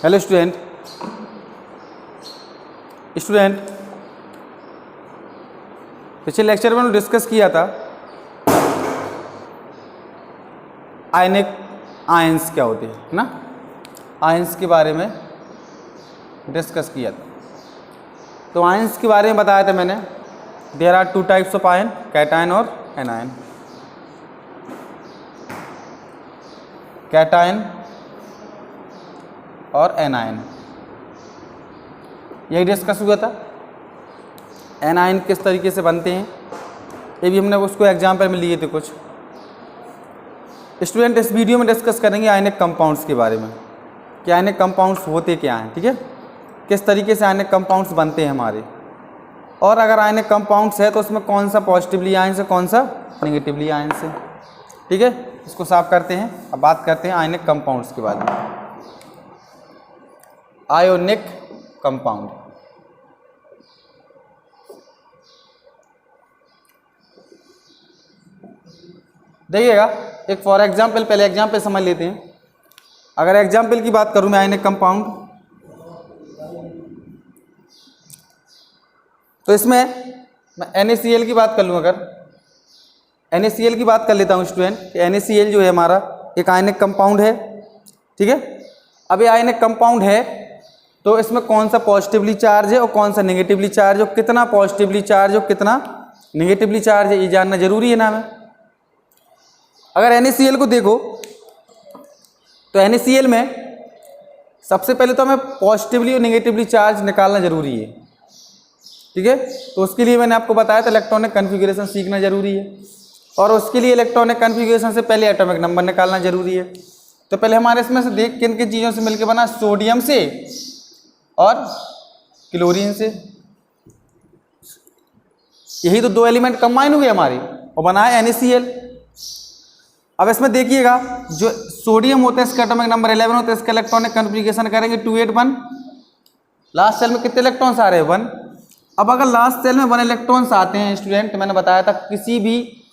Hello student पिछले lecture में हमने डिस्कस किया था आयनिक आयंस क्या होते हैं ना, आयंस के बारे में डिस्कस किया था। तो आयंस के बारे में बताया था मैंने, there are two types of ion, cation और एनायन। कैटायन और एनायन यही डिस्कस हुआ था। एनायन किस तरीके से बनते हैं ये भी हमने उसको एग्जाम्पल में लिए थे कुछ। स्टूडेंट इस वीडियो में डिस्कस करेंगे आयनिक कंपाउंड्स के बारे में कि आयनिक कंपाउंड्स होते क्या हैं, ठीक है, किस तरीके से आयनिक कंपाउंड्स बनते हैं हमारे, और अगर आयनिक कंपाउंड्स है तो उसमें कौन सा पॉजिटिवली आयंस है कौन सा नेगेटिवली आयंस है, ठीक है। इसको साफ करते हैं। अब बात करते हैं आयनिक कंपाउंड्स के बारे में। आयोनिक कंपाउंड, देखिएगा एक फॉर एग्जाम्पल, पहले एग्जाम्पल समझ लेते हैं। अगर एग्जाम्पल की बात करूं मैं आयनिक कंपाउंड, तो इसमें मैं NaCl की बात कर लूँ। अगर NaCl की बात कर लेता हूँ स्टूडेंट, NaCl जो है हमारा एक आयनिक कंपाउंड है, ठीक है। अब ये आयनिक कंपाउंड है तो इसमें कौन सा पॉजिटिवली चार्ज है और कौन सा नेगेटिवली चार्ज है, और कितना पॉजिटिवली चार्ज और कितना नेगेटिवली चार्ज है, ये जानना जरूरी है ना हमें। अगर NaCl को देखो तो NaCl में सबसे पहले तो हमें पॉजिटिवली और नेगेटिवली चार्ज निकालना जरूरी है, ठीक है। तो उसके लिए मैंने आपको बताया था इलेक्ट्रॉनिक कन्फिग्रेशन सीखना जरूरी है, और उसके लिए इलेक्ट्रॉनिक कन्फिग्रेशन से पहले एटॉमिक नंबर निकालना जरूरी है। तो पहले हमारे इसमें से देख किन किन चीज़ों से मिलकर बना, सोडियम से और क्लोरीन से, यही तो दो एलिमेंट कंबाइन हुए हमारे और बना है NaCl। अब इसमें देखिएगा जो सोडियम होता है इसका एटॉमिक नंबर 11 होता है, इसका इलेक्ट्रॉनिक कन्फिग्रेशन करेंगे 281। लास्ट सेल में कितने इलेक्ट्रॉन्स आ रहे हैं 1। अब अगर लास्ट सेल में 1 इलेक्ट्रॉन्स आते हैं स्टूडेंट, मैंने बताया था किसी भी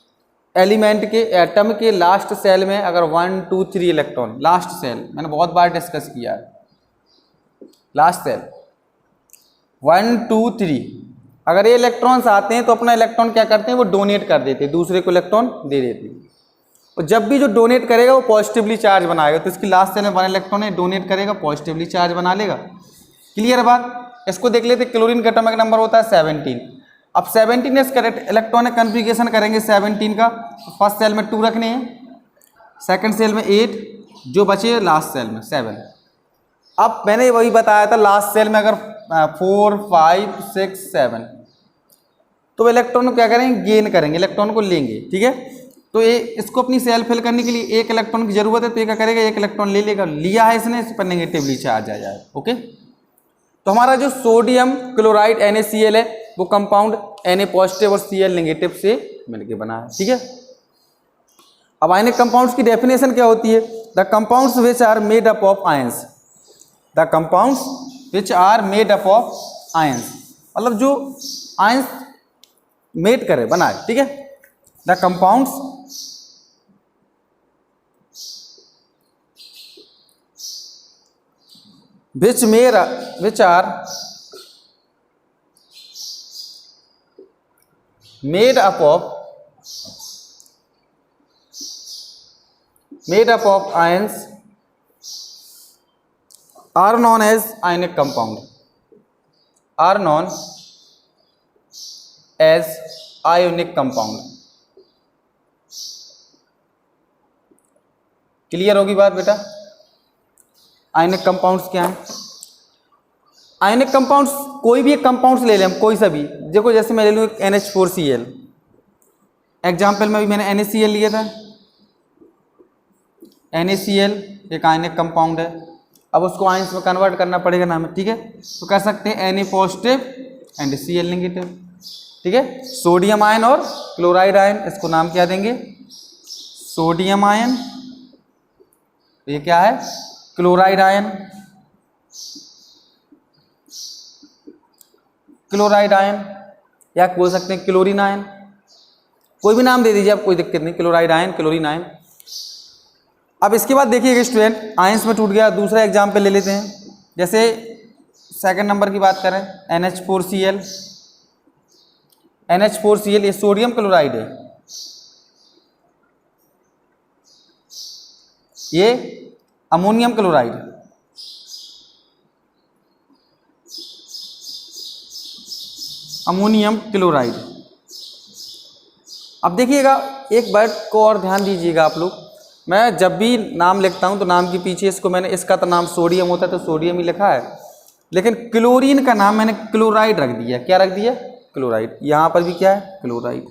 एलिमेंट के एटम के लास्ट सेल में अगर 1 2 3 इलेक्ट्रॉन, लास्ट सेल मैंने बहुत बार डिस्कस किया है, लास्ट सेल 1 2 3 अगर ये इलेक्ट्रॉन्स आते हैं तो अपना इलेक्ट्रॉन क्या करते हैं, वो डोनेट कर देते हैं, दूसरे को इलेक्ट्रॉन दे देते हैं। और जब भी जो डोनेट करेगा वो पॉजिटिवली चार्ज बनाएगा, तो इसकी लास्ट सेल में 1 इलेक्ट्रॉन है, डोनेट करेगा पॉजिटिवली चार्ज बना लेगा। क्लियर है बात। इसको देख लेते, क्लोरीन का एटॉमिक नंबर होता है 17। अब 17 इसका इलेक्ट्रॉनिक कन्फिग्रेशन करेंगे 17 का, फर्स्ट सेल में 2 रखने हैं, सेकंड सेल में 8, जो बचे लास्ट सेल में 7। अब मैंने वही बताया था लास्ट सेल में अगर 4 5 6 7 तो इलेक्ट्रॉन को क्या करेंगे, गेन करेंगे, इलेक्ट्रॉन को लेंगे, ठीक है। तो ये इसको अपनी सेल फिल करने के लिए 1 इलेक्ट्रॉन की जरूरत है, तो ये क्या करेगा, 1 इलेक्ट्रॉन ले लेगा, लिया है इसने, इस पर नेगेटिवली चार्ज आ जाए, ओके। तो हमारा जो सोडियम क्लोराइड NaCl है वो कंपाउंड Na पॉजिटिव और Cl नेगेटिव से मिलके बना है, ठीक है। अब आयनिक कंपाउंड्स की डेफिनेशन क्या होती है, the compounds which are made up of ions, the compounds which are made up of ions, मतलब जो आयंस मेड करे बनाए, ठीक है। The compounds which are made up of ions are known as ionic compound, are known as ionic compound। Clear होगी बात बेटा। Ionic compounds क्या हैं, आयनिक कंपाउंड्स कोई भी एक कंपाउंड्स ले लें हम, कोई सा भी, देखो जैसे मैं ले लूँ NH4Cl, एग्जाम्पल में भी मैंने NaCl लिया था। NaCl एक आयनिक कंपाउंड है, अब उसको आयंस में कन्वर्ट करना पड़ेगा ना हमें, ठीक है। तो कह सकते हैं Na positive and Cl negative, ठीक है। सोडियम आयन और क्लोराइड आयन, इसको नाम क्या देंगे, सोडियम आयन, ये क्या है, क्लोराइड आयन, क्लोराइड आयन, या बोल सकते हैं क्लोरीन आयन, कोई भी नाम दे दीजिए आप, कोई दिक्कत नहीं, क्लोराइड आयन, क्लोरीन आयन। अब इसके बाद देखिएगा स्टूडेंट, आयंस में टूट गया, दूसरा एग्जाम्पल ले लेते हैं। जैसे सेकंड नंबर की बात करें NH4Cl, NH4Cl ये सोडियम क्लोराइड है, ये अमोनियम क्लोराइड, अमोनियम क्लोराइड। अब देखिएगा एक बात को और ध्यान दीजिएगा आप लोग, मैं जब भी नाम लिखता हूं तो नाम के पीछे इसको मैंने, इसका तो नाम सोडियम होता है तो सोडियम ही लिखा है, लेकिन क्लोरीन का नाम मैंने क्लोराइड रख दिया। क्या रख दिया? क्लोराइड। यहाँ पर भी क्या है? क्लोराइड।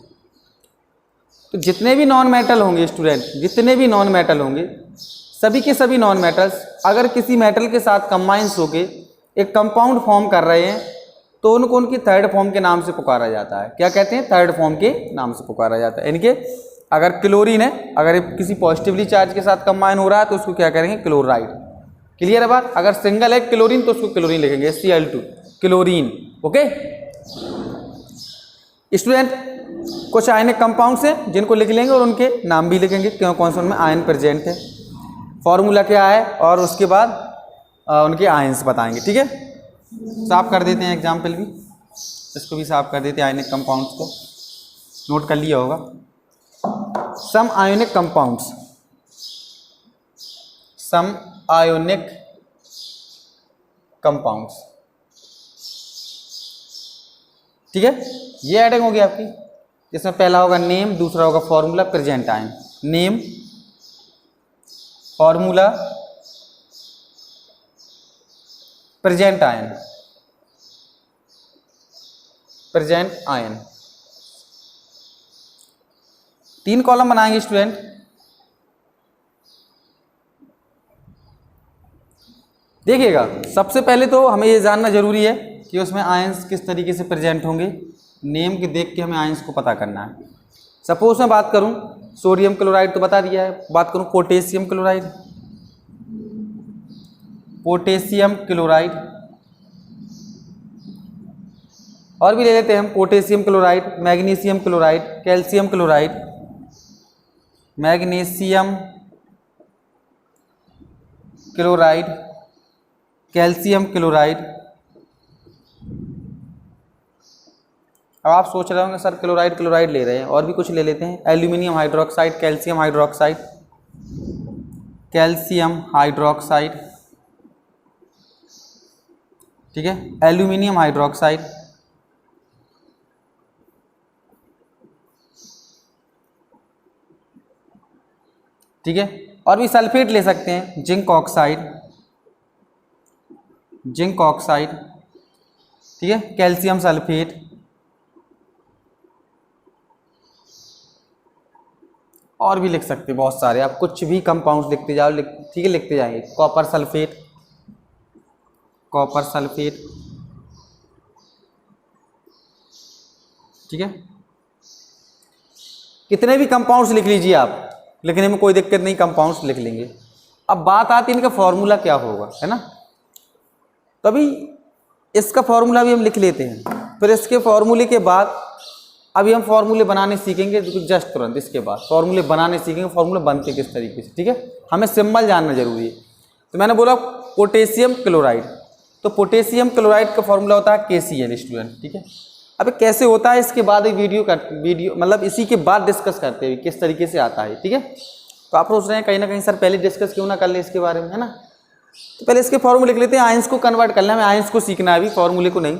तो जितने भी नॉन मेटल होंगे स्टूडेंट, जितने भी नॉन मेटल होंगे, सभी के सभी नॉन मेटल्स अगर किसी मेटल के साथ कंबाइंस होके एक कंपाउंड फॉर्म कर रहे हैं तो उनको उनकी थर्ड फॉर्म के नाम से पुकारा जाता है। क्या कहते हैं? थर्ड फॉर्म के नाम से पुकारा जाता है। इनके अगर क्लोरीन है, अगर ये किसी पॉजिटिवली चार्ज के साथ कंबाइन हो रहा है तो उसको क्या करेंगे? क्लोराइड। क्लियर है बात? अगर सिंगल है क्लोरीन तो उसको क्लोरीन लिखेंगे, Cl2 क्लोरीन। ओके स्टूडेंट, कुछ आयनिक कंपाउंड्स हैं जिनको लिख लेंगे और उनके नाम भी लिखेंगे क्यों, कौन सा उनमें आयन प्रेजेंट है, फॉर्मूला क्या है, और उसके बाद उनके आयंस बताएंगे। ठीक है, साफ कर देते हैं एग्जाम्पल भी, इसको भी साफ कर देते हैं। आयनिक कंपाउंड्स को नोट कर लिया होगा। सम आयोनिक कंपाउंड्स, सम आयोनिक कंपाउंड्स। ठीक है, ये हेडिंग होगी आपकी, जिसमें पहला होगा नेम, दूसरा होगा formula, present ion. Name, formula, present ion, present ion. 3 column बनाएंगे स्टूडेंट। देखिएगा, सबसे पहले तो हमें ये जानना जरूरी है कि उसमें आयंस किस तरीके से प्रेजेंट होंगे। नेम के देख के हमें आयंस को पता करना है। सपोज मैं बात करूं सोडियम क्लोराइड तो बता दिया है, बात करूं पोटेशियम क्लोराइड, पोटेशियम क्लोराइड, और भी ले लेते हैं हम potassium chloride, magnesium chloride, calcium chloride, magnesium chloride, calcium chloride. अब आप सोच रहे होंगे सर क्लोराइड क्लोराइड ले रहे हैं, और भी कुछ ले लेते हैं। Aluminium hydroxide, calcium hydroxide, calcium hydroxide. ठीक है, एल्यूमिनियम हाइड्रोक्साइड, ठीक है, और भी सल्फेट ले सकते हैं, जिंक ऑक्साइड, जिंक ऑक्साइड, ठीक है, कैल्शियम सल्फेट, और भी लिख सकते हैं बहुत सारे। आप कुछ भी कंपाउंड्स लिखते जाओ, ठीक है, लिखते जाएंगे। कॉपर सल्फेट, कॉपर सल्फेट, ठीक है, कितने भी कंपाउंड्स लिख लीजिए आप, लिखने में कोई दिक्कत नहीं, कंपाउंड्स लिख लेंगे। अब बात आती है इनका फॉर्मूला क्या होगा, है ना। तो अभी इसका फॉर्मूला भी हम लिख लेते हैं, फिर इसके फॉर्मूले के बाद अभी हम फॉर्मूले बनाने सीखेंगे, जस्ट तुरंत इसके बाद फॉर्मूले बनाने सीखेंगे, फॉर्मूले बनते किस तरीके से। ठीक है, हमें सिंबल जानना जरूरी है। तो मैंने बोला पोटेशियम क्लोराइड, तो पोटेशियम क्लोराइड का फॉर्मूला होता है KCl स्टूडेंट। ठीक है, अब कैसे होता है इसके बाद वीडियो मतलब इसी के बाद डिस्कस करते हैं किस तरीके से आता है। ठीक है, तो आप सोच रहे हैं कहीं ना कहीं सर पहले डिस्कस क्यों ना कर ले इसके बारे में, है ना। तो पहले इसके फॉर्मूले लिख लेते हैं, आयंस को कन्वर्ट करना है, हमें आयंस को सीखना है अभी, फॉर्मूले को नहीं।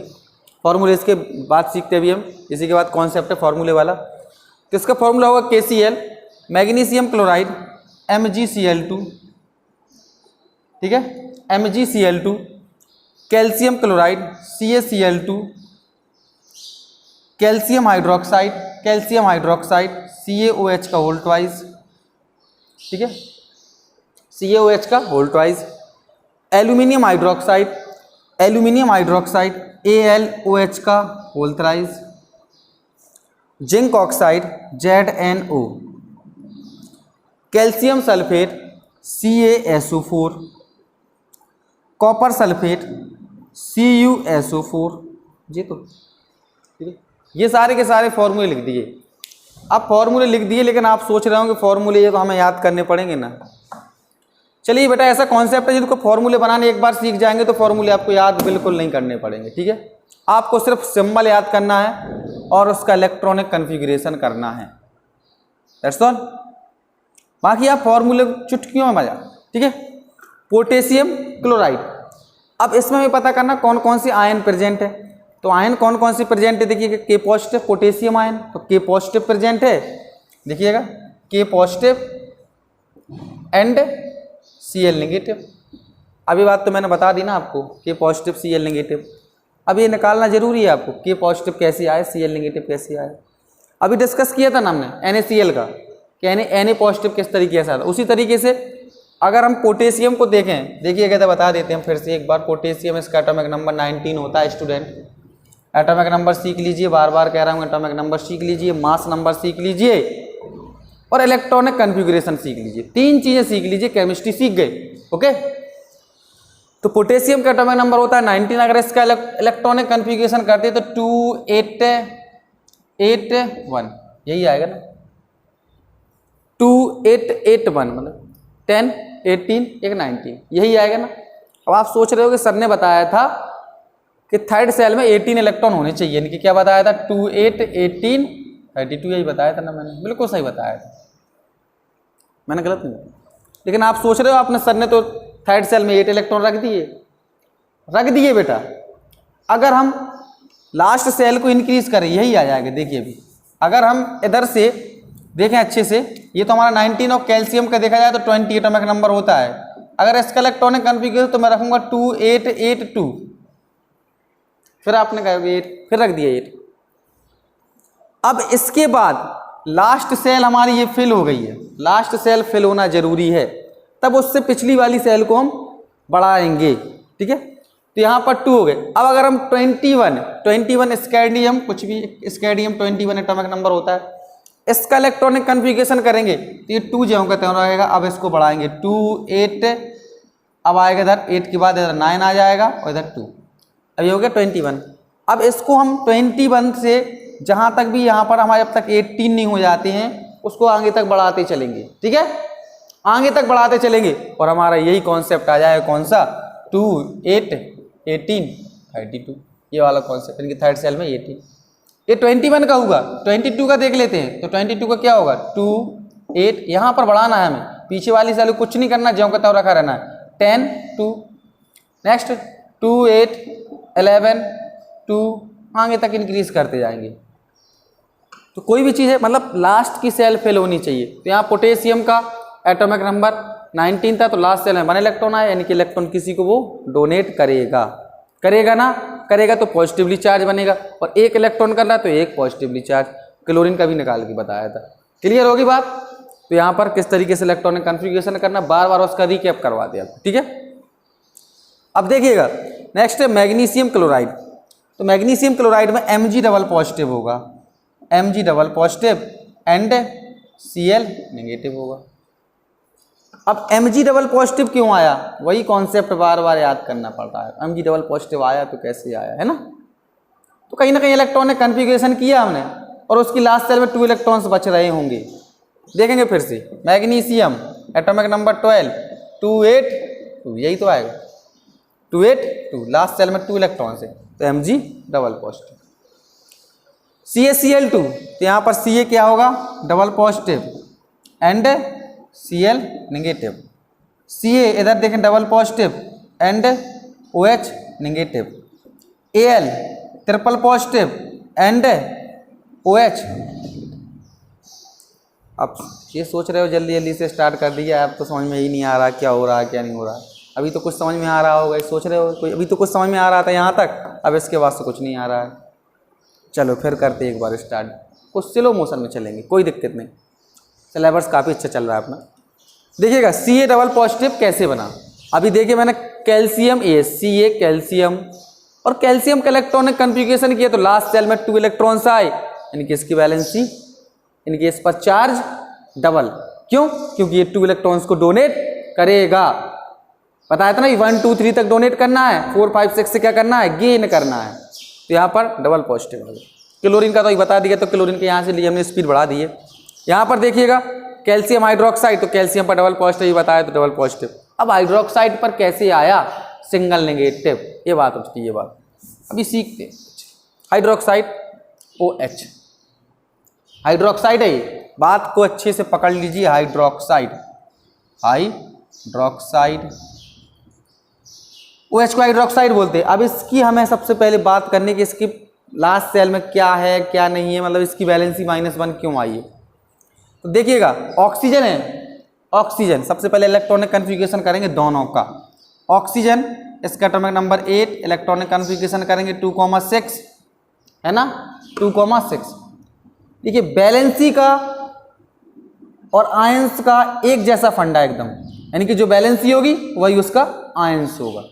फॉर्मूले इसके बाद सीखते हैं अभी हम, इसी के बाद कॉन्सेप्ट है फॉर्मूले वाला। तो इसका फॉर्मूला होगा KCl, मैग्नीशियम क्लोराइड MgCl2, ठीक है, MgCl2, calcium chloride CaCl2, calcium hydroxide, calcium hydroxide CaOH का होल ट्वाइस, ठीक है, CaOH का whole twice, aluminium hydroxide, aluminium hydroxide AlOH का whole thrice, zinc oxide ZnO, calcium sulphate CaSO4, copper sulphate CuSO4। जी तो ठीक है, ये सारे के सारे फॉर्मूले लिख दिए। अब फॉर्मूले लिख दिए, लेकिन आप सोच रहे होंगे फॉर्मूले ये तो हमें याद करने पड़ेंगे ना। चलिए बेटा, ऐसा कॉन्सेप्ट है जिनको फॉर्मूले बनाने एक बार सीख जाएंगे तो फॉर्मूले आपको याद बिल्कुल नहीं करने पड़ेंगे। ठीक है, आपको सिर्फ सिंबल याद करना है और उसका इलेक्ट्रॉनिक कन्फिग्रेशन करना है, दैट्स ऑल। बाकी आप फॉर्मूले चुटकियों में मजा। ठीक है, पोटेशियम क्लोराइड। अब इसमें हमें पता करना कौन कौन सी आयन प्रेजेंट है। तो आयन कौन कौन सी प्रेजेंट है, देखिएगा के पॉजिटिव पोटेशियम आयन, तो के पॉजिटिव प्रेजेंट है, देखिएगा के पॉजिटिव एंड Cl नेगेटिव। अभी बात तो मैंने बता दी ना आपको, के पॉजिटिव Cl नेगेटिव। अब ये निकालना जरूरी है आपको, के पॉजिटिव कैसे आए, Cl नेगेटिव कैसे आए। अभी डिस्कस किया था ना हमने NaCl का, कि Na पॉजिटिव किस तरीके से आता। उसी तरीके से अगर हम पोटेशियम को देखें, देखिए कहते बता देते हैं फिर से एक बार। पोटेशियम इसका एटॉमिक नंबर 19 होता है स्टूडेंट। एटॉमिक नंबर सीख लीजिए, बार बार कह रहा हूँ, एटॉमिक नंबर सीख लीजिए, मास नंबर सीख लीजिए और इलेक्ट्रॉनिक कन्फिग्रेशन सीख लीजिए। 3 चीजें सीख लीजिए, केमिस्ट्री सीख गए। ओके, तो पोटेशियम का एटॉमिक नंबर होता है 19। अगर इसका इलेक्ट्रॉनिक कन्फिग्रेशन करते हैं तो 2881, यही आएगा ना, 2881 मतलब 10 18 एक 19, यही आएगा ना। अब आप सोच रहे हो कि सर ने बताया था कि थर्ड सेल में 18 इलेक्ट्रॉन होने चाहिए, यानी कि क्या बताया था, 28 18 32, यही बताया था ना मैंने, बिल्कुल सही बताया था, मैंने गलत नहीं बताया। लेकिन आप सोच रहे हो आपने, सर ने तो थर्ड सेल में 8 इलेक्ट्रॉन रख दिए बेटा। अगर हम लास्ट सेल को इंक्रीज करें, यही आ जाएगा। देखिए अभी अगर हम इधर से देखें अच्छे से, ये तो हमारा 19 और कैल्शियम का देखा जाए तो 20 एटॉमिक नंबर होता है। अगर इसका इलेक्ट्रॉनिक कन्फिग्रेशन तो मैं रखूंगा 2882, फिर आपने कहा 8, फिर रख दिया 8। अब इसके बाद लास्ट सेल हमारी ये फिल हो गई है, लास्ट सेल फिल होना जरूरी है, तब उससे पिछली वाली सेल को हम बढ़ाएंगे। ठीक है, तो यहाँ पर 2 हो गए। अब अगर हम 21 स्कैंडियम, कुछ भी स्कैंडियम 21 एटॉमिक नंबर होता है, इसका इलेक्ट्रॉनिक कन्फिग्रेशन करेंगे तो ये 2 ज्यों का त्यों रहेगा। अब इसको बढ़ाएंगे 2 8, अब आएगा इधर 8 के बाद इधर 9 आ जाएगा और इधर 2, अब ये हो गया 21। अब इसको हम 21 से जहाँ तक भी यहाँ पर हमारे अब तक 18 नहीं हो जाते हैं, उसको आगे तक बढ़ाते चलेंगे। ठीक है, आगे तक बढ़ाते चलेंगे और हमारा यही कॉन्सेप्ट आ जाएगा, कौन सा, 2 8 18 32, ये वाला कॉन्सेप्ट, इनकी थर्ड सेल में 18। ये 21 का होगा, 22 का देख लेते हैं। तो 22 का क्या होगा, 2 8, यहाँ पर बढ़ाना है हमें, पीछे वाली सेल को कुछ नहीं करना, ज्यों का त्यों रखा रहना है। 10 2, नेक्स्ट 2 8 11 2, आगे तक इंक्रीज करते जाएंगे। तो कोई भी चीज़ है, मतलब लास्ट की सेल फेल होनी चाहिए। तो यहाँ पोटेशियम का एटॉमिक नंबर 19 था, तो लास्ट सेल में 1 इलेक्ट्रॉन आया, यानी कि इलेक्ट्रॉन किसी को वो डोनेट करेगा ना, करेगा तो पॉजिटिवली चार्ज बनेगा, और 1 इलेक्ट्रॉन कर रहा है तो 1 पॉजिटिवली चार्ज। क्लोरीन का भी निकाल के बताया था। क्लियर होगी बात। तो यहाँ पर किस तरीके से इलेक्ट्रॉनिक कन्फिग्रेशन करना, बार बार उसका रिकैप करवा दिया। ठीक है, अब देखिएगा नेक्स्ट है मैग्नीशियम क्लोराइड। तो मैग्नीशियम क्लोराइड में Mg डबल पॉजिटिव होगा, Mg double positive and Cl negative होगा। अब Mg डबल पॉजिटिव क्यों आया, वही कॉन्सेप्ट बार बार याद करना पड़ता है। Mg डबल पॉजिटिव आया तो कैसे आया, है ना। तो कहीं ना कहीं इलेक्ट्रॉनिक कन्फिग्रेशन किया हमने, और उसकी लास्ट सेल में 2 इलेक्ट्रॉन्स बच रहे होंगे। देखेंगे फिर से, मैग्नीशियम एटॉमिक नंबर 12 2 8 2, यही तो आएगा 2 8 2, लास्ट सेल में 2 इलेक्ट्रॉन्स है, तो Mg डबल पॉजिटिव। CaCl2, तो यहाँ पर Ca क्या होगा, double positive and Cl negative. Ca इधर देखें double positive and OH negative. Al triple positive and OH। अब ये सोच रहे हो जल्दी जल्दी से स्टार्ट कर दिया, अब तो समझ में ही नहीं आ रहा क्या हो रहा है क्या नहीं हो रहा। अभी तो कुछ समझ में आ रहा होगा, सोच रहे हो कोई, अभी तो कुछ समझ में आ रहा था यहाँ तक, अब इसके बाद से कुछ नहीं आ रहा है। चलो फिर करते एक बार स्टार्ट, कुछ स्लो मोशन में चलेंगे, कोई दिक्कत नहीं। सिलेबस काफ़ी अच्छा चल रहा है अपना। देखिएगा Ca डबल पॉजिटिव कैसे बना। अभी देखिए मैंने कैल्शियम Ca कैल्शियम, और कैल्शियम का इलेक्ट्रॉनिक कन्फिग्रेशन किया तो लास्ट सेल में 2 इलेक्ट्रॉन्स आए, यानी कि इसकी वैलेंसी, यानी कि इस पर चार्ज डबल। क्यों, क्योंकि ये 2 इलेक्ट्रॉन्स को डोनेट करेगा। बताया था ना, 1 2 3 तक डोनेट करना है, 4 5 6 से क्या करना है, गेन करना है। तो यहाँ पर डबल पॉजिटिव आ गया। क्लोरीन का तो बता दिया, तो क्लोरीन के यहाँ से लिए हमने स्पीड बढ़ा दी है। यहाँ पर देखिएगा कैल्शियम हाइड्रोक्साइड, तो कैल्शियम पर डबल पॉजिटिव ही बताया, तो डबल पॉजिटिव। अब हाइड्रोक्साइड पर कैसे आया सिंगल नेगेटिव, ये बात उठती है, ये बात अभी सीखते हैं। हाइड्रोक्साइड OH, हाइड्रोक्साइड है ये, बात को अच्छे से पकड़ लीजिए। हाइड्रोक्साइड, हाइड्रोक्साइड, OH को हाइड्रोक्साइड बोलते हैं। अब इसकी हमें सबसे पहले बात करनी कि इसकी लास्ट सेल में क्या है क्या नहीं है, मतलब इसकी वैलेंसी -1 क्यों आई है। तो देखिएगा ऑक्सीजन है, ऑक्सीजन सबसे पहले इलेक्ट्रॉनिक कन्फिग्रेशन करेंगे दोनों का। ऑक्सीजन इसका एटॉमिक नंबर 8, इलेक्ट्रॉनिक कन्फिग्रेशन करेंगे 2,6 है ना, 2,6। देखिए वैलेंसी का और आयंस का एक जैसा फंडा एकदम, यानी कि जो वैलेंसी होगी वही उसका आयंस होगा।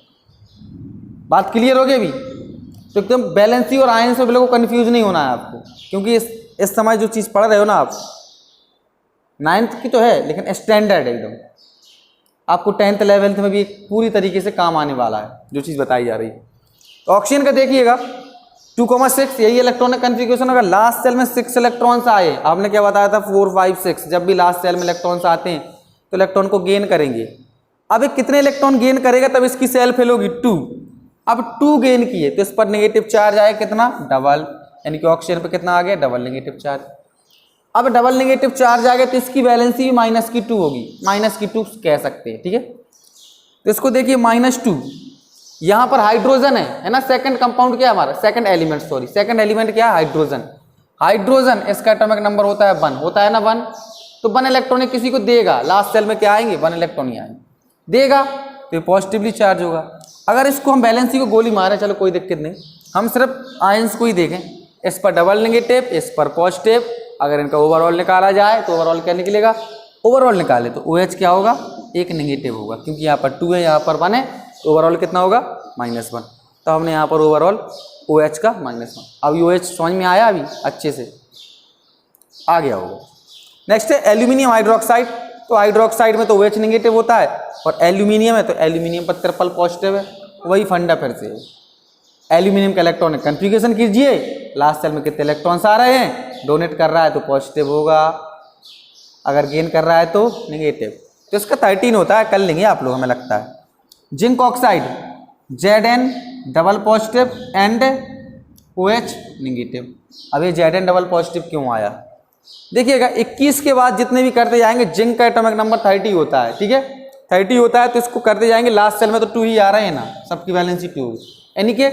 बात क्लियर होगी अभी? तो एकदम वैलेंसी और आयंस में बिल्कुल कंफ्यूज नहीं होना है आपको, क्योंकि इस समय जो चीज़ पढ़ रहे हो ना आप, 9th की तो है लेकिन स्टैंडर्ड एकदम, आपको 10th 11th में भी पूरी तरीके से काम आने वाला है जो चीज़ बताई जा रही है। तो ऑक्सीजन का देखिएगा 2,6, यही इलेक्ट्रॉनिक कन्फिग्रेशन। अगर लास्ट सेल में 6 इलेक्ट्रॉन्स आए, आपने क्या बताया था 4, 5, 6, जब भी लास्ट सेल में इलेक्ट्रॉन्स आते हैं तो इलेक्ट्रॉन को गेन करेंगे। अब ये कितने इलेक्ट्रॉन गेन करेगा तब इसकी सेल फेल होगी 2। अब 2 गेन किए तो इस पर नेगेटिव चार्ज आए, कितना, डबल, यानी कि ऑक्सीजन पे कितना आ गया, डबल नेगेटिव चार्ज। अब डबल नेगेटिव चार्ज आ गया तो इसकी वैलेंसी भी -2 होगी, -2 कह सकते हैं, ठीक है। तो इसको देखिए -2, यहाँ पर हाइड्रोजन है ना, सेकंड कंपाउंड क्या है हमारा, second element, sorry second element क्या है, हाइड्रोजन। हाइड्रोजन इसका एटॉमिक नंबर होता है 1, होता है ना 1, तो 1 इलेक्ट्रॉन किसी को देगा, लास्ट सेल में क्या आएंगे, 1 इलेक्ट्रॉन ही आएंगे, देगा तो पॉजिटिवली चार्ज होगा। अगर इसको हम वैलेंसी को गोली मारें, चलो कोई दिक्कत नहीं, हम सिर्फ आयंस को ही देखें, इस पर डबल नेगेटिव, इस पर पॉजिटिव, अगर इनका ओवरऑल निकाला जाए तो ओवरऑल क्या निकलेगा, ओवरऑल निकाले तो OH क्या होगा, एक नेगेटिव होगा, क्योंकि यहाँ पर 2 है यहाँ पर 1 है, तो ओवरऑल कितना होगा, -1। तो हमने यहाँ पर ओवरऑल OH का -1। अब OH समझ में आया अभी अच्छे से, आ गया होगा। नेक्स्ट है एल्यूमिनियम हाइड्रोक्साइड। तो हाइड्रोक्साइड में तो OH नेगेटिव होता है, और एल्यूमिनियम है तो एल्यूमिनियम पर ट्रिपल पॉजिटिव है, वही फंडा फिर से। एल्यूमिनियम का इलेक्ट्रॉनिक कन्फिग्रेशन कीजिए, लास्ट सेल में कितने इलेक्ट्रॉन्स आ रहे हैं, डोनेट कर रहा है तो पॉजिटिव होगा, अगर गेन कर रहा है तो नेगेटिव। तो इसका 13 होता है, कर लेंगे आप लोग हमें लगता है। Zinc oxide Zn double positive and OH negative. अब ये Zn डबल पॉजिटिव क्यों आया, देखिएगा 21 के बाद जितने भी करते जाएंगे, जिंक का एटॉमिक नंबर 30 होता है, ठीक है, 30 होता है, तो इसको करते जाएंगे, लास्ट सेल में तो 2 ही आ रहे हैं ना, सबकी वैलेंसी 2 होगी, यानी कि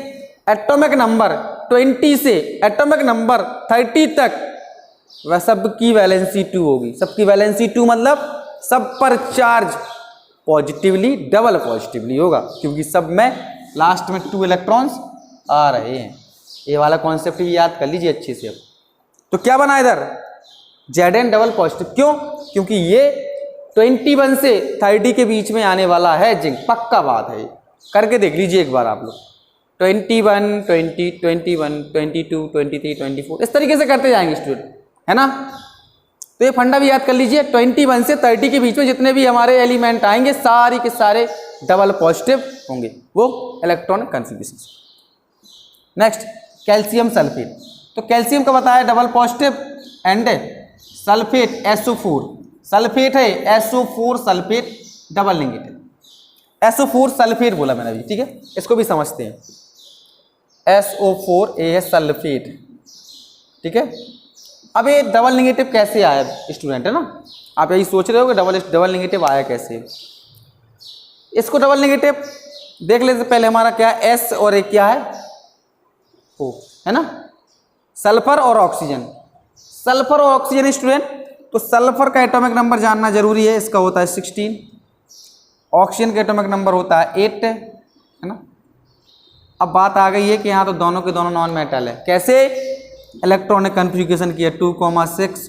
एटॉमिक नंबर 20 से एटॉमिक नंबर 30 तक वह सबकी वैलेंसी 2 होगी। सबकी वैलेंसी 2 मतलब सब पर चार्ज पॉजिटिवली डबल पॉजिटिवली होगा, क्योंकि सब में लास्ट में 2 इलेक्ट्रॉन्स आ रहे हैं। ये वाला कॉन्सेप्ट ही याद कर लीजिए अच्छे से। अब तो क्या बना इधर, Zn डबल पॉजिटिव, क्यों, क्योंकि ये 21 से 30 के बीच में आने वाला है जिंक, पक्का बात है, करके देख लीजिए एक बार आप लोग। 21, 20, 21, 22, 23, 24 इस तरीके से करते जाएंगे स्टूडेंट, है ना। तो ये फंडा भी याद कर लीजिए, 21 से 30 के बीच में जितने भी हमारे एलिमेंट आएंगे सारी के सारे डबल पॉजिटिव होंगे, वो electronic configuration. Next calcium sulphate. तो कैल्शियम का बताया double positive and sulphate SO4, sulphate है SO4 sulphate double negative, SO4 sulphate बोला मैंने अभी, ठीक है, इसको भी समझते हैं। SO4 ये है सल्फेट, ठीक है। अब ये डबल नेगेटिव कैसे आया स्टूडेंट, है ना, आप यही सोच रहे हो कि डबल नेगेटिव आया कैसे। इसको डबल नेगेटिव देख लेते पहले, हमारा क्या है S और एक क्या है O, है ना, सल्फर और ऑक्सीजन। सल्फर और ऑक्सीजन स्टूडेंट, तो सल्फर का एटॉमिक नंबर जानना जरूरी है, इसका होता है 16, ऑक्सीजन का एटॉमिक नंबर होता है 8, है ना। अब बात आ गई है कि यहाँ तो दोनों के दोनों नॉन मेटल है, कैसे, इलेक्ट्रॉनिक कन्फिग्रेशन किया 2,6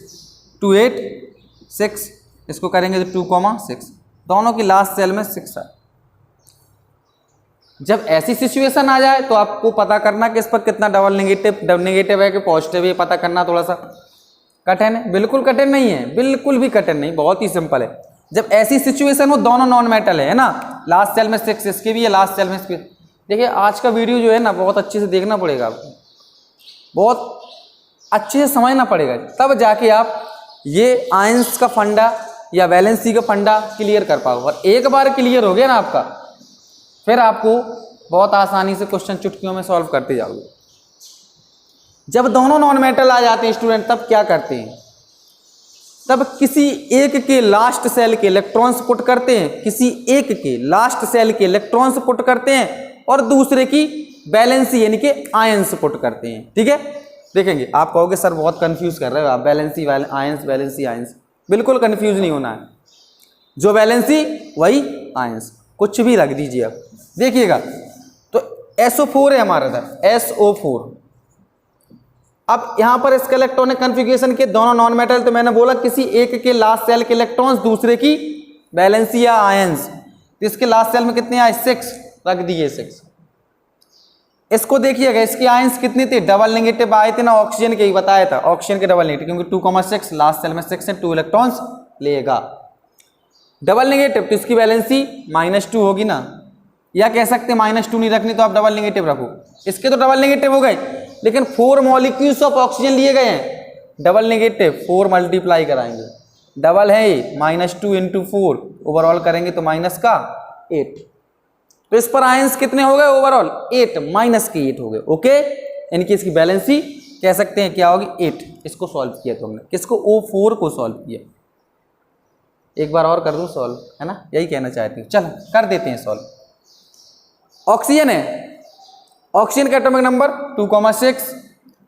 2 8 6, इसको करेंगे तो 2,6, दोनों की लास्ट सेल में 6 है। जब ऐसी सिचुएशन आ जाए तो आपको पता करना कि इस पर कितना डबल नेगेटिव है कि पॉजिटिव है, पता करना थोड़ा सा कठिन है, बिल्कुल कठिन नहीं है, बिल्कुल भी कठिन नहीं, बहुत ही सिंपल है। जब ऐसी सिचुएशन हो दोनों नॉन मेटल है ना, लास्ट सेल में 6 इसके भी है, लास्ट सेल में इसके। देखिए आज का वीडियो जो है ना बहुत अच्छे से देखना पड़ेगा आपको, बहुत अच्छे से समझना पड़ेगा, तब जाके आप ये आयंस का फंडा, या वैलेंसी का फंडा क्लियर कर पाओ। और एक बार क्लियर हो गया ना आपका, फिर आपको बहुत आसानी से क्वेश्चन चुटकियों में सॉल्व करते जाओगे। जब दोनों नॉन मेटल आ जाते हैं स्टूडेंट, तब क्या करते हैं, तब किसी एक के लास्ट सेल के इलेक्ट्रॉन्स पुट करते हैं, किसी एक के लास्ट सेल के इलेक्ट्रॉन्स पुट करते हैं और दूसरे की वैलेंसी यानी कि आयंस पुट करते हैं। ठीक है, देखेंगे। आप कहोगे सर बहुत कंफ्यूज कर रहे हो आप, वैलेंसी आयंस, वैलेंसी आयंस। बिल्कुल कंफ्यूज नहीं होना है, जो वैलेंसी वही आयंस, कुछ भी रख दीजिए आप। देखिएगा, तो SO4 है हमारा इधर, SO4। अब यहां पर इसका इलेक्ट्रॉनिक कन्फिग्रेशन के दोनों नॉन मेटल, तो मैंने बोला किसी एक के लास्ट सेल के इलेक्ट्रॉन्स दूसरे की वैलेंसी या आयंस। तो इसके लास्ट सेल में कितने आए, 6 रख दिए, 6। इसको देखिएगा, इसकी आयंस कितनी थी, डबल नेगेटिव आए थे ना, ऑक्सीजन के ही बताया था, ऑक्सीजन के डबल नेगेटिव, क्योंकि 2,6 लास्ट सेल में 6 है, 2 इलेक्ट्रॉन्स लेगा। डबल नेगेटिव तो इसकी वैलेंसी -2 होगी ना, या कह सकते हैं -2 नहीं रखनी तो आप डबल नेगेटिव रखो। इसके तो डबल नेगेटिव हो गए, लेकिन 4 मॉलिक्यूल्स ऑफ ऑक्सीजन लिए गए हैं। डबल नेगेटिव 4 मल्टीप्लाई कराएंगे, डबल है ये, -2 × 4 ओवरऑल करेंगे तो -8। तो इस पर आयंस कितने हो गए ओवरऑल, 8, -8 हो गए। ओके, इनकी इसकी बैलेंसी कह सकते हैं क्या होगी, 8। इसको सॉल्व किया तो हमने, किसको, O4 को सॉल्व किया। एक बार और कर दूं सॉल्व, है ना, यही कहना चाहती हूँ। चलो कर देते हैं सॉल्व। ऑक्सीजन है, ऑक्सीजन का एटॉमिक नंबर 2,6,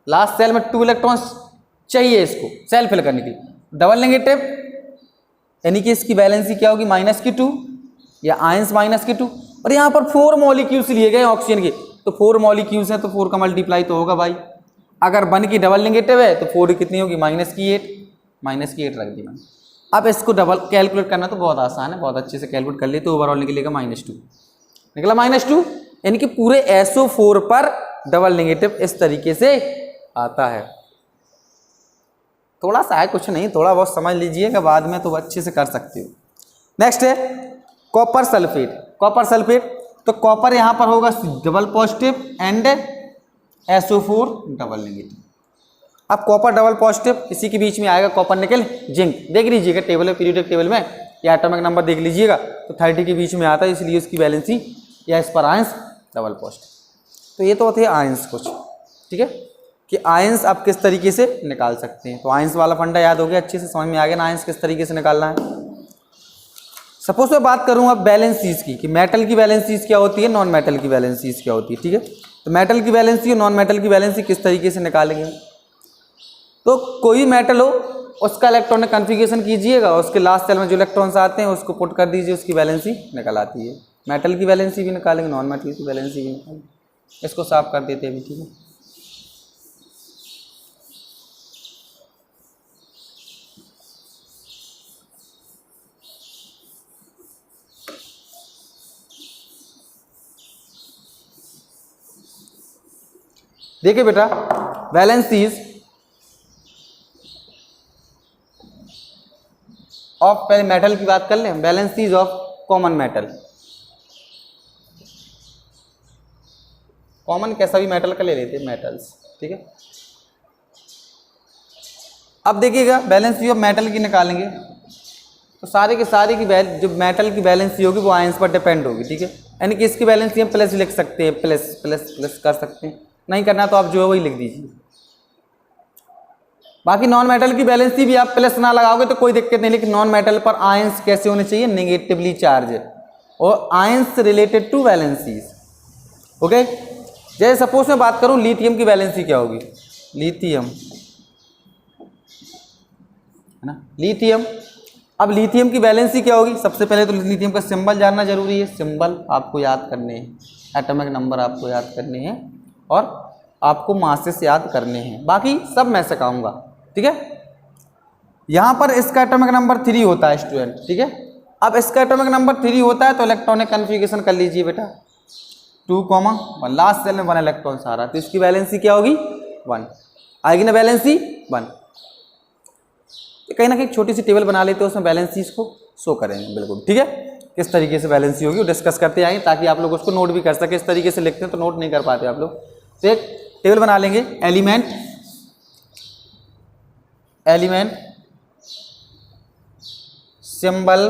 लास्ट सेल में 2 इलेक्ट्रॉन्स चाहिए इसको सेल फिल करने के लिए। डबल नेगेटिव यानी कि इसकी बैलेंसी क्या होगी, -2 या आयंस -2। और यहाँ पर 4 मॉलिक्यूल्स लिए गए ऑक्सीजन के, तो 4 मॉलिक्यूल्स है तो 4 का मल्टीप्लाई तो होगा भाई। अगर 1 की डबल नेगेटिव है तो 4 कितनी होगी, -8 रख दी मैंने। अब इसको डबल कैलकुलेट करना तो बहुत आसान है, बहुत अच्छे से कैलकुलेट कर लिए तो ओवरऑल निकलेगा -2, निकला -2। यानी कि पूरे SO4 पर डबल नेगेटिव इस तरीके से आता है। थोड़ा सा है, कुछ नहीं, थोड़ा बहुत समझ लीजिएगा, बाद में तो अच्छे से कर सकते हो। नेक्स्ट है कॉपर सल्फेट। कॉपर सल्फेट, तो कॉपर यहां पर होगा double positive and SO4 double negative. अब कॉपर डबल पॉजिटिव, इसी के बीच में आएगा कॉपर निकल जिंक। देख लीजिएगा टेबल में, पीरियोडिक टेबल में या एटॉमिक नंबर देख लीजिएगा, तो 30 के बीच में आता है, इसलिए उसकी बैलेंसी या इस पर आयंस डबल पॉजिटिव। तो ये तो थे आयंस कुछ, ठीक है, कि आयंस आप किस तरीके से निकाल सकते हैं। तो आयंस वाला फंडा याद हो गया, अच्छे से समझ में आ गया ना आयंस किस तरीके से निकालना है। सपोज मैं बात करूं अब बैलेंसीज की, कि मेटल की बैलेंसीज क्या होती है, नॉन मेटल की बैलेंसीज क्या होती है। ठीक है, तो मेटल की बैलेंसी और नॉन मेटल की बैलेंसी किस तरीके से निकालेंगे। तो कोई मेटल हो, उसका इलेक्ट्रॉनिक कन्फिग्रेशन कीजिएगा, उसके लास्ट सेल में जो इलेक्ट्रॉन्स आते हैं उसको पुट कर दीजिए, उसकी बैलेंसी निकल आती है। मेटल की बैलेंसी भी निकालेंगे, नॉन मेटल की बैलेंसी भी निकालेंगे। इसको साफ कर देते हैं अभी, ठीक है। देखिए बेटा, वैलेंसीज ऑफ, पहले मेटल की बात कर लें, valencies of common metal. Common कैसा भी मेटल का ले लेते हैं, मेटल्स, ठीक है। अब देखिएगा वैलेंसी ऑफ मेटल की निकालेंगे, तो सारे के सारे की जो मेटल की बैलेंसी होगी वो आयंस पर डिपेंड होगी, ठीक है। यानी कि इसकी बैलेंसी हम प्लस लिख सकते हैं, प्लस प्लस प्लस कर सकते हैं, नहीं करना तो आप जो है वही लिख दीजिए। बाकी नॉन मेटल की बैलेंसी भी आप प्लस ना लगाओगे तो कोई दिक्कत नहीं, लेकिन नॉन मेटल पर आयंस कैसे होने चाहिए, नेगेटिवली चार्ज, और ions related to valencies. Okay, जैसे सपोज मैं बात करूं लिथियम की बैलेंसी क्या होगी, लिथियम है ना, लिथियम। अब लिथियम की बैलेंसी क्या होगी, सबसे पहले तो लिथियम का सिंबल जानना जरूरी है, सिंबल आपको याद करने हैं, एटॉमिक नंबर आपको याद करने हैं, और आपको मासेस याद करने हैं, बाकी सब मैं सिखाऊंगा, ठीक है। यहां पर इसका एटॉमिक नंबर 3 होता है स्टूडेंट, ठीक है। अब इसका एटॉमिक नंबर 3 होता है तो इलेक्ट्रॉनिक कन्फिग्रेशन कर लीजिए बेटा, 2,1, लास्ट सेल में 1 इलेक्ट्रॉन आ रहा है, तो इसकी बैलेंसी क्या होगी, 1 आएगी ना, बैलेंसी 1। कहीं ना कहीं छोटी सी टेबल बना लेते हैं, उसमें बैलेंसीज को शो करेंगे, बिल्कुल ठीक है। किस तरीके से बैलेंसी होगी वो डिस्कस करते आएंगे, ताकि आप लोग उसको नोट भी कर सके। इस तरीके से लिखते हैं तो नोट नहीं कर पाते आप लोग, तो एक टेबल बना लेंगे, element symbol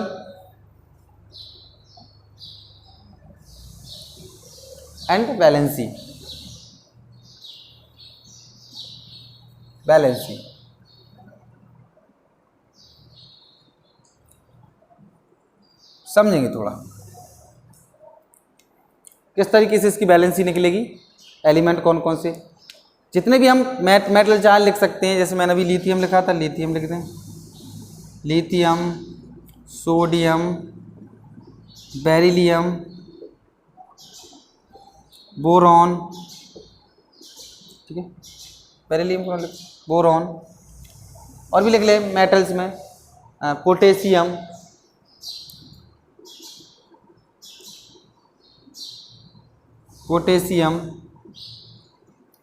and valency. Valency समझेंगे थोड़ा किस तरीके से इसकी वैलेंसी निकलेगी, एलिमेंट कौन कौन से, जितने भी हम मेटल चार्ज लिख सकते हैं। जैसे मैंने अभी लिथियम लिखा था, लिथियम लिखते हैं, लिथियम, सोडियम, बेरिलियम, बोरॉन, ठीक है, बेरिलियम को लिख, बोरॉन, और भी लिख ले मेटल्स में, पोटेशियम, पोटेशियम,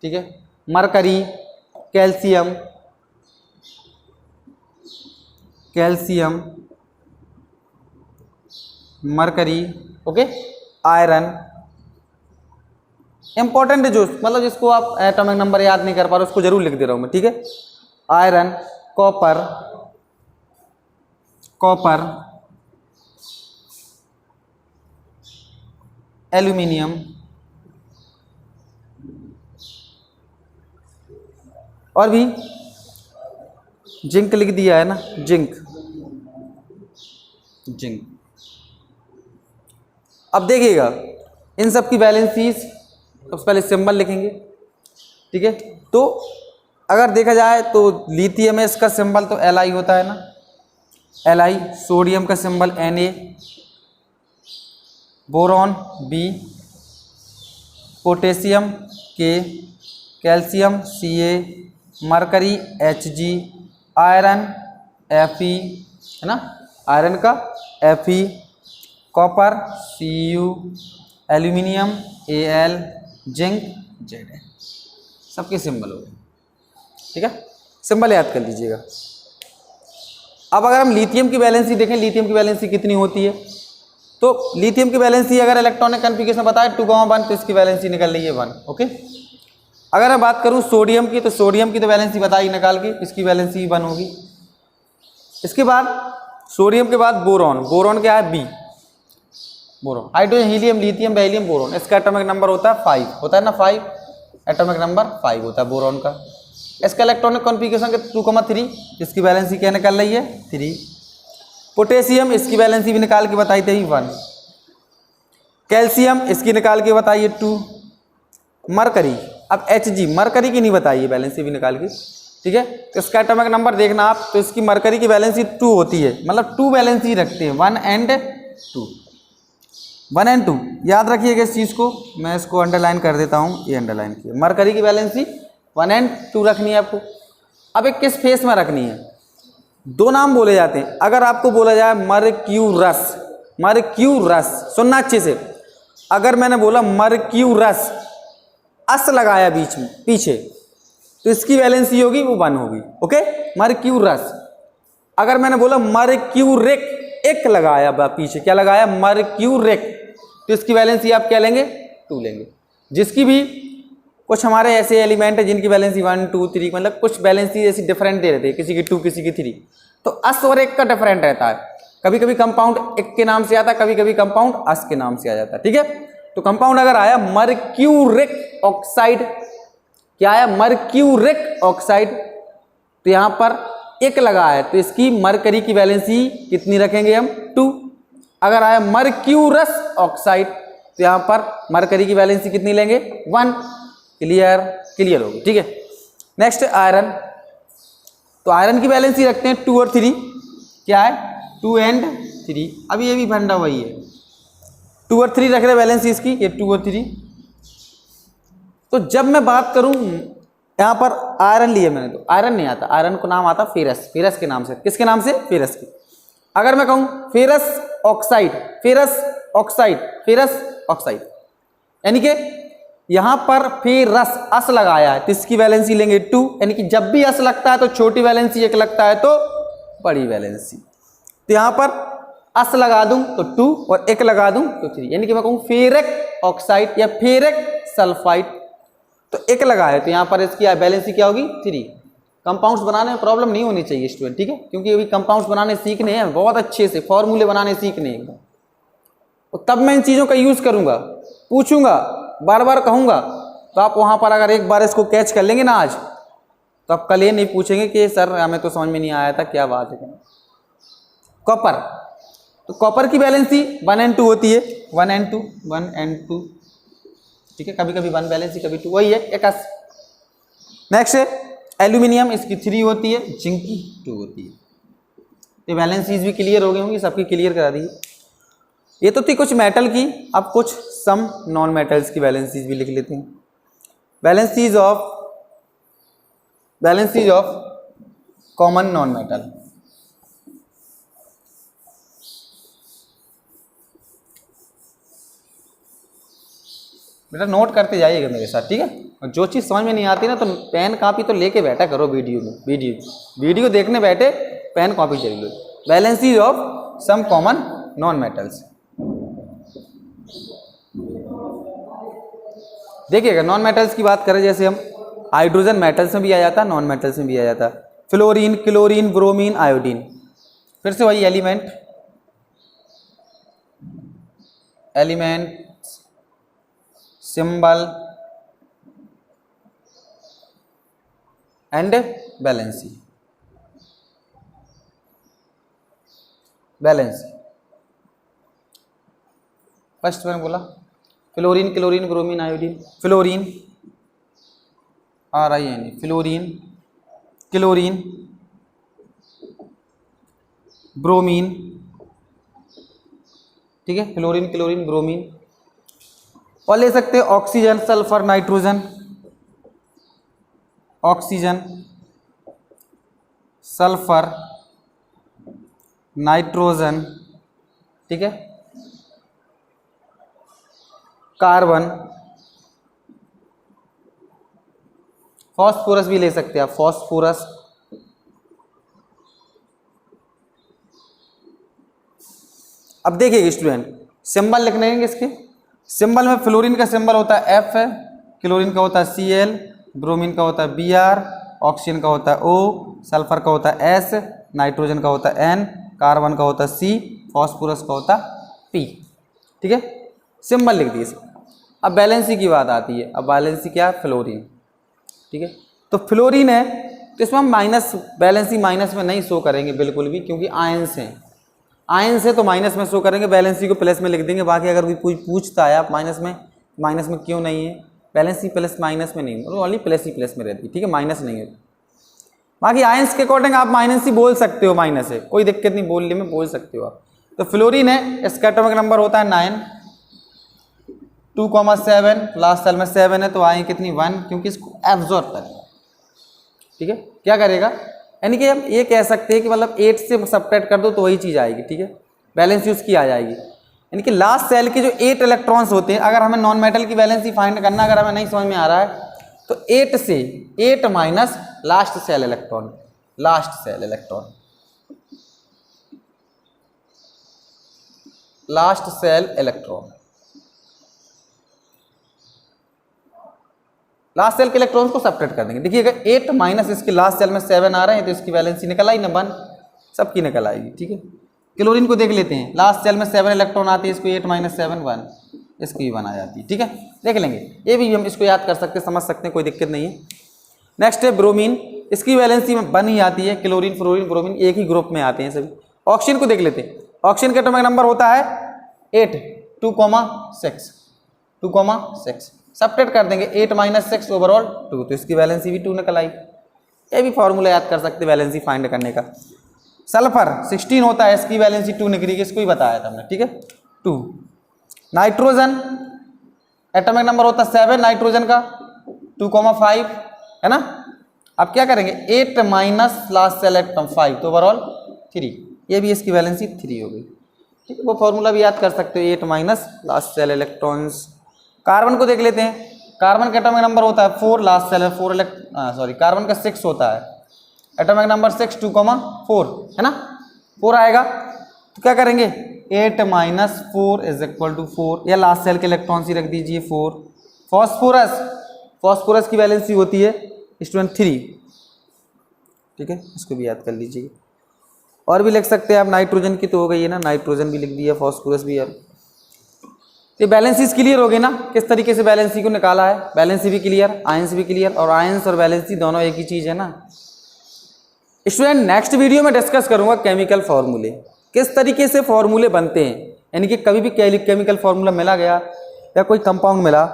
ठीक है, mercury, calcium, calcium, mercury, okay, iron. Important है जो, मतलब जिसको आप एटॉमिक नंबर याद नहीं कर पा रहे उसको जरूर लिख दे रहा हूं मैं, ठीक है। आयरन, कॉपर, कॉपर, एल्यूमिनियम, और भी जिंक लिख दिया है ना, जिंक, जिंक। अब देखिएगा इन सब की वैलेंसीज, सबसे पहले सिंबल लिखेंगे, ठीक है। तो अगर देखा जाए तो लिथियम है, इसका सिंबल तो Li होता है ना, Li, सोडियम का symbol Na, boron B, potassium K, calcium Ca, mercury Hg, iron Fe, है ना, आयरन का Fe, copper Cu, aluminium Al, zinc Zn, सबके सिंबल हो गए, ठीक है। सिंबल याद कर लीजिएगा। अब अगर हम लिथियम की वैलेंसी देखें, लिथियम की वैलेंसी कितनी होती है, तो लिथियम की वैलेंसी अगर इलेक्ट्रॉनिक कॉन्फ़िगरेशन बताए 2,1 तो इसकी वैलेंसी निकल रही है 1, ओके। अगर मैं बात करूं सोडियम की, तो सोडियम की तो वैलेंसी बताई निकाल के, इसकी वैलेंसी 1 होगी। इसके बाद सोडियम के बाद बोरॉन, बोरॉन क्या है B, boron, hydrogen, helium, lithium, beryllium, boron, इसका एटॉमिक नंबर होता है 5, होता है ना 5, एटॉमिक नंबर 5 होता है बोरॉन का। इसका इलेक्ट्रॉनिक कॉन्फ़िगरेशन के 2,3, इसकी वैलेंसी क्या निकल रही है 3। पोटेशियम, इसकी वैलेंसी भी निकाल के बताई थी 1। कैल्शियम, इसकी निकाल के बताइए 2। मरकरी, अब Hg, मरकरी की नहीं बताइए वैलेंसी भी निकाल के, ठीक है। तो इसका एटॉमिक नंबर देखना आप, तो इसकी मरकरी की वैलेंसी 2 होती है, मतलब 2 वैलेंसी रखते हैं, 1 एंड 2, 1 एंड 2, याद रखिएगा इस चीज़ को। मैं इसको अंडरलाइन कर देता हूँ, ये अंडरलाइन किया, मरकरी की वैलेंसी 1 एंड 2 रखनी है आपको। अब एक किस फेस में रखनी है, 2 नाम बोले जाते हैं। अगर आपको बोला जाए मरक्यूरस, मरक्यूरस, सुनना अच्छे से, अगर मैंने बोला मरक्यूरस, अस लगाया बीच में पीछे, तो इसकी वैलेंसी होगी वो 1 होगी, ओके, मरक्यूरस। अगर मैंने बोला मरक्यूरिक, एक लगाया पीछे, क्या लगाया, मरक्यूरिक, तो इसकी वैलेंसी आप क्या लेंगे 2 लेंगे। जिसकी भी कुछ हमारे ऐसे एलिमेंट है जिनकी वैलेंसी 1, 2, 3, मतलब कुछ वैलेंसी ऐसी डिफरेंट दे रहे थे, किसी की 2, किसी की 3, तो अस और एक का डिफरेंट रहता है। कभी कभी कंपाउंड एक के नाम से आता है, कभी कभी कंपाउंड अस के नाम से आ जाता है, ठीक है। तो कंपाउंड अगर आया मरक्यूरिक ऑक्साइड, क्या आया, मरक्यूरिक ऑक्साइड, तो यहां पर एक लगा है, तो इसकी मरकरी की वैलेंसी कितनी रखेंगे हम 2। अगर आया मरक्यूरस ऑक्साइड, तो यहां पर मरकरी की वैलेंसी कितनी लेंगे 1। क्लियर, क्लियर होगी, ठीक है। नेक्स्ट आयरन, तो आयरन की वैलेंसी रखते हैं 2 और 3, क्या है 2 एंड 3। अब ये भी फंडा वही है, 2 और 3 रख रहे वैलेंसी इसकी, ये 2 और 3। तो जब मैं बात करूं यहां पर आयरन लिए मैंने, तो आयरन नहीं आता, आयरन को नाम आता फेरस, फेरस के नाम से, किसके नाम से, फेरस के। अगर मैं कहूं ferrous oxide, ferrous oxide, ferrous oxide, यानी कि यहां पर फेरस अस लगाया है, तो इसकी वैलेंसी लेंगे 2, यानी कि जब भी अस लगता है तो छोटी वैलेंसी, एक लगता है तो बड़ी वैलेंसी। तो यहां पर अस लगा दूं तो 2 और एक लगा दूं तो 3, यानी कि मैं कहूं फेरक ऑक्साइड या फेरक सल्फाइड, तो एक लगा है, तो यहां पर इसकी वैलेंसी क्या होगी 3। कंपाउंड्स बनाने में प्रॉब्लम नहीं होनी चाहिए स्टूडेंट, ठीक है, क्योंकि अभी कंपाउंड्स बनाने सीखने हैं बहुत अच्छे से, फॉर्मूले बनाने सीखने हैं एकदम, और तब मैं इन चीज़ों का यूज़ करूँगा, पूछूंगा, बार बार कहूँगा, तो आप वहाँ पर अगर एक बार इसको कैच कर लेंगे ना आज, तो आप कल ये नहीं पूछेंगे कि सर हमें तो समझ में नहीं आया था, क्या बात है। कॉपर, तो कॉपर की वैलेंसी 1n2 होती है, 1n2, ठीक है, कभी कभी 1 वैलेंसी कभी 2, वही है 21। नेक्स्ट है एल्यूमिनियम, इसकी 3 होती है, जिंक की 2 होती है। ये वैलेंसीज भी क्लियर हो गई होंगी, सबकी क्लियर करा दी। ये तो थी कुछ मेटल की, अब कुछ सम नॉन मेटल्स की वैलेंसीज भी लिख लेते हैं। Valencies of common noun metal. बेटा नोट करते जाइएगा मेरे साथ, ठीक है, और जो चीज़ समझ में नहीं आती ना तो पेन कॉपी तो लेके बैठा करो, वीडियो देखने बैठे पेन कॉपी चाहिए लो। Valencies of some common non metals, देखिएगा नॉन मेटल्स की बात करें, जैसे हम हाइड्रोजन मेटल्स में भी आ जाता, नॉन मेटल्स में भी आ जाता, फ्लोरीन, क्लोरीन, ब्रोमीन, आयोडीन। फिर से वही element symbol and valency. First मैंने बोला fluorine, chlorine, bromine, iodine. Fluorine fluorine, chlorine, bromine, ठीक है, फ्लोरीन, क्लोरीन, ब्रोमीन। और ले सकते हैं oxygen, sulphur, nitrogen, oxygen, sulphur, nitrogen, ठीक है, कार्बन, फॉस्फोरस भी ले सकते हैं आप, फॉस्फोरस, अब देखिए स्टूडेंट सिंबल लिखने हैं इसके। सिंबल में फ्लोरीन का सिंबल होता है F, क्लोरीन का होता है Cl, ब्रोमीन का होता है Br, ऑक्सीजन का होता है O, सल्फर का होता है S, नाइट्रोजन का होता है N, कार्बन का होता है C, फॉस्फोरस का होता है P, ठीक है, सिंबल लिख दिए। अब बैलेंसी की बात आती है, अब बैलेंसी क्या है, फ्लोरीन, ठीक है, तो फ्लोरीन है तो इसमें हम माइनस, बैलेंसी माइनस में नहीं शो करेंगे बिल्कुल भी, क्योंकि आयंस हैं, आयंस है तो माइनस में शो करेंगे, बैलेंसी को प्लस में लिख देंगे। बाकी अगर कोई पूछता है आप माइनस में क्यों नहीं है, बैलेंसी प्लस माइनस में नहीं, ओनली प्लस ही प्लस में रहती है, ठीक है, माइनस नहीं है। बाकी आयंस के अकॉर्डिंग आप माइनस ही बोल सकते हो, माइनस है कोई दिक्कत नहीं, बोलने में बोल सकते हो आप। तो फ्लोरीन है, इसका एटॉमिक नंबर होता है 9, 2,7, लास्ट सेल में 7 है तो आए कितनी 1, क्योंकि इसको एब्जॉर्ब करेगा, ठीक है, क्या करेगा, यानी कि हम ये कह सकते हैं कि मतलब 8 से सब्ट्रैक्ट कर दो तो वही चीज़ आएगी, ठीक है, बैलेंसी उसकी आ जाएगी। यानी कि लास्ट सेल के जो 8 इलेक्ट्रॉन्स होते हैं, अगर हमें नॉन मेटल की बैलेंसी फाइंड करना, अगर हमें नहीं समझ में आ रहा है तो 8 से 8 minus last shell electron, last shell के इलेक्ट्रॉन्स को सब्ट्रैक्ट कर देंगे। देखिए अगर 8 माइनस इसके लास्ट सेल में 7 आ रहे हैं तो इसकी वैलेंसी निकल आई ना 1, सबकी निकल आएगी, ठीक है। क्लोरीन को देख लेते हैं, लास्ट सेल में 7 इलेक्ट्रॉन आती है, इसको 8 माइनस 7 1, इसकी भी 1 आ जाती है, ठीक है, देख लेंगे, ये भी हम इसको याद कर सकते हैं, समझ सकते हैं, कोई दिक्कत नहीं है। नेक्स्ट है ब्रोमीन, इसकी वैलेंसी में 1 ही आती है, क्लोरीन, फ्लोरीन, ब्रोमीन एक ही ग्रुप में आते हैं सभी। ऑक्सीजन को देख लेते हैं, ऑक्सीजन का एटॉमिक नंबर होता है 8, 2,6 सब्ट्रैक्ट कर देंगे, 8 माइनस 6 ओवरऑल 2, तो इसकी वैलेंसी भी 2 निकल आई। ये भी फॉर्मूला याद कर सकते वैलेंसी फाइंड करने का। सल्फर 16 होता है, इसकी वैलेंसी 2 निकली, इसको ही बताया था हमने, ठीक है, 2। नाइट्रोजन एटॉमिक नंबर होता है 7 नाइट्रोजन का, 2,5 है ना। अब क्या करेंगे, 8 माइनस लास्ट सेल इलेक्ट्रॉन 5, तो ओवरऑल 3, ये भी इसकी वैलेंसी 3 हो गई, ठीक है, वो फॉर्मूला भी याद कर सकते हो, 8 minus last cell electrons. Carbon को देख लेते हैं, कार्बन का एटॉमिक नंबर होता है 4, लास्ट सेल है 4 कार्बन का 6 होता है, एटॉमिक नंबर 6, 2,4 है ना, 4 आएगा, तो क्या करेंगे 8 माइनस 4 इज इक्वल टू 4, या लास्ट सेल के इलेक्ट्रॉन्स ही रख दीजिए 4। फॉस्फोरस की वैलेंसी होती है स्टूडेंट 3, ठीक है, इसको भी याद कर लीजिए। और भी लिख सकते हैं आप, नाइट्रोजन की तो हो गई है ना, नाइट्रोजन भी लिख दिया, फॉस्फोरस भी है। ये बैलेंसीज क्लियर हो गए ना, किस तरीके से बैलेंसी को निकाला है, बैलेंसी भी क्लियर, आयंस भी क्लियर, और आयंस और बैलेंसी दोनों एक ही चीज़ है ना। स्टूडेंट नेक्स्ट वीडियो में डिस्कस करूंगा केमिकल फार्मूले, किस तरीके से फार्मूले बनते हैं, यानी कि कभी भी केमिकल फार्मूला मिला गया या कोई कंपाउंड मिला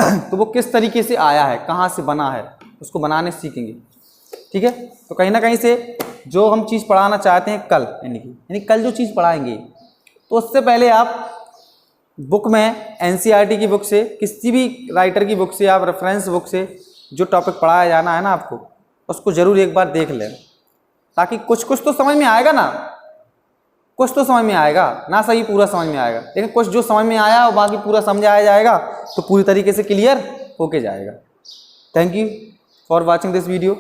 तो वो किस तरीके से आया है, कहाँ से बना है, उसको बनाने सीखेंगे। ठीक है, तो कहीं ना कहीं से जो हम चीज़ पढ़ाना चाहते हैं कल, यानी कल जो चीज़ पढ़ाएंगे, तो उससे पहले आप बुक में एनसीईआरटी की बुक से, किसी भी राइटर की बुक से, आप रेफरेंस बुक से जो टॉपिक पढ़ाया जाना है ना आपको, उसको ज़रूर एक बार देख लें, ताकि कुछ कुछ तो समझ में आएगा ना, कुछ तो समझ में आएगा ना, सही पूरा समझ में आएगा, लेकिन कुछ जो समझ में आया और बाकी पूरा समझाया जाएगा तो पूरी तरीके से क्लियर होके जाएगा। Thank you for watching this video.